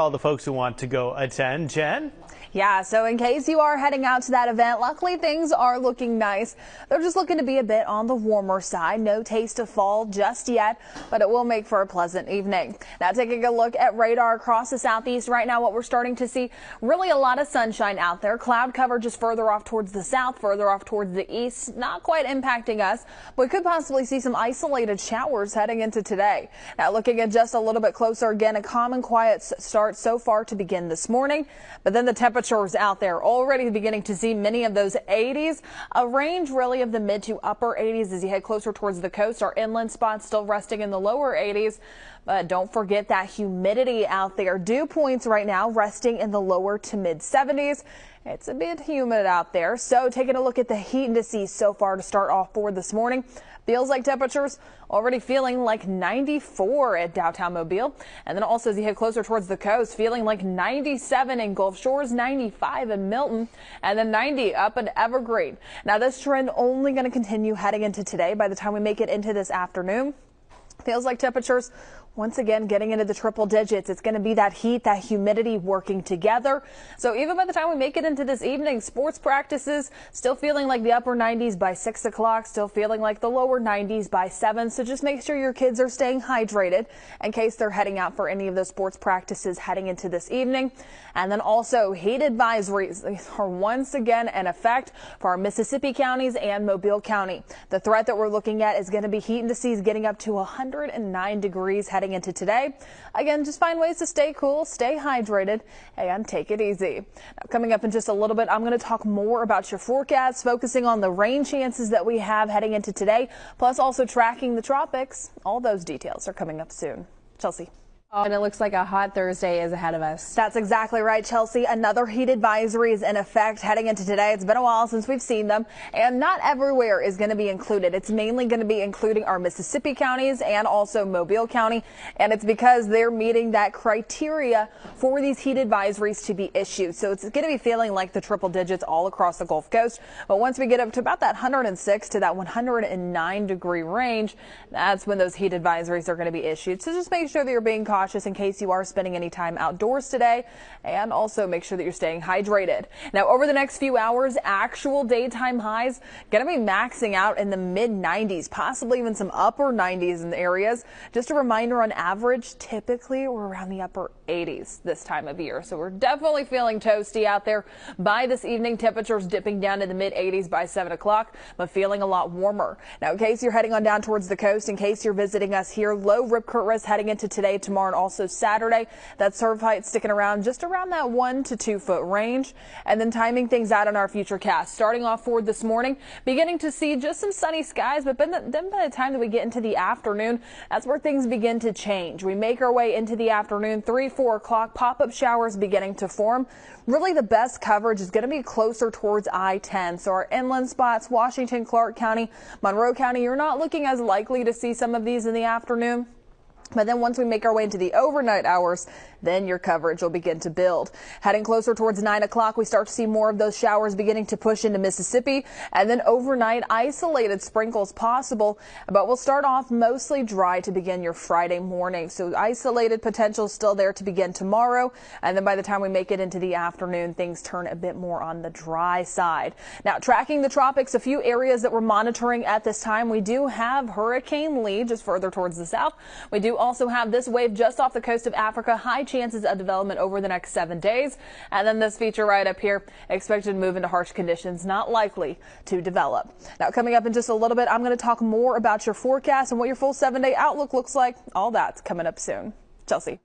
All the folks who want to go attend. Jen? Yeah, so in case you are heading out to that event, luckily things are looking nice. They're just looking to be a bit on the warmer side. No taste of fall just yet, but it will make for a pleasant evening. Now taking a look at radar across the southeast right now, what we're starting to see, really a lot of sunshine out there. Cloud cover just further off towards the south, further off towards the east, not quite impacting us. We could possibly see some isolated showers heading into today. Now looking at just a little bit closer again, a calm and quiet start so far to begin this morning, but then the temperatures out there already beginning to see many of those 80s, a range really of the mid to upper 80s as you head closer towards the coast. Our inland spots still resting in the lower 80s, but don't forget that humidity out there. Dew points right now resting in the lower to mid 70s. It's a bit humid out there, so taking a look at the heat indices so far to start off for this morning. Feels like temperatures already feeling like 94 at downtown Mobile. And then also as you head closer towards the coast, feeling like 97 in Gulf Shores, 95 in Milton, and then 90 up in Evergreen. Now this trend only going to continue heading into today. By the time we make it into this afternoon, feels like temperatures once again getting into the triple digits. It's going to be that heat, that humidity working together. So even by the time we make it into this evening, sports practices still feeling like the upper 90s by 6 o'clock, still feeling like the lower 90s by 7. So just make sure your kids are staying hydrated in case they're heading out for any of those sports practices heading into this evening. And then also heat advisories are once again in effect for our Mississippi counties and Mobile County. The threat that we're looking at is going to be heat indices getting up to 109 degrees heading into today. Again, just find ways to stay cool, stay hydrated, and take it easy. Now, coming up in just a little bit, I'm going to talk more about your forecast, focusing on the rain chances that we have heading into today, plus also tracking the tropics. All those details are coming up soon. Chelsea. And it looks like a hot Thursday is ahead of us. That's exactly right, Chelsea. Another heat advisory is in effect heading into today. It's been a while since we've seen them, and not everywhere is going to be included. It's mainly going to be including our Mississippi counties and also Mobile County, and it's because they're meeting that criteria for these heat advisories to be issued. So it's going to be feeling like the triple digits all across the Gulf Coast. But once we get up to about that 106 to that 109 degree range, that's when those heat advisories are going to be issued. So just make sure that you're being cautious in case you are spending any time outdoors today, and also make sure that you're staying hydrated. Now over the next few hours, actual daytime highs going to be maxing out in the mid 90s, possibly even some upper 90s in the areas. Just a reminder, on average, typically we're around the upper 80s this time of year. So we're definitely feeling toasty out there by this evening. Temperatures dipping down to the mid 80s by 7 o'clock, but feeling a lot warmer. Now in case you're heading on down towards the coast, in case you're visiting us here, low rip current risk heading into today, tomorrow, and also Saturday. That surf height sticking around just around that 1 to 2 foot range. And then timing things out on our future cast. Starting off forward this morning, beginning to see just some sunny skies, but then by the time that we get into the afternoon, that's where things begin to change. We make our way into the afternoon, 3, 4 o'clock, pop-up showers beginning to form. Really the best coverage is going to be closer towards I-10. So our inland spots, Washington, Clark County, Monroe County, you're not looking as likely to see some of these in the afternoon. But then once we make our way into the overnight hours, then your coverage will begin to build. Heading closer towards 9 o'clock, we start to see more of those showers beginning to push into Mississippi. And then overnight, isolated sprinkles possible. But we'll start off mostly dry to begin your Friday morning. So isolated potential still there to begin tomorrow. And then by the time we make it into the afternoon, things turn a bit more on the dry side. Now, tracking the tropics, a few areas that we're monitoring at this time. We do have Hurricane Lee just further towards the south. We do also have this wave just off the coast of Africa. High chances of development over the next 7 days. And then this feature right up here, expected to move into harsh conditions, not likely to develop. Now coming up in just a little bit, I'm going to talk more about your forecast and what your full 7-day outlook looks like. All that's coming up soon. Chelsea.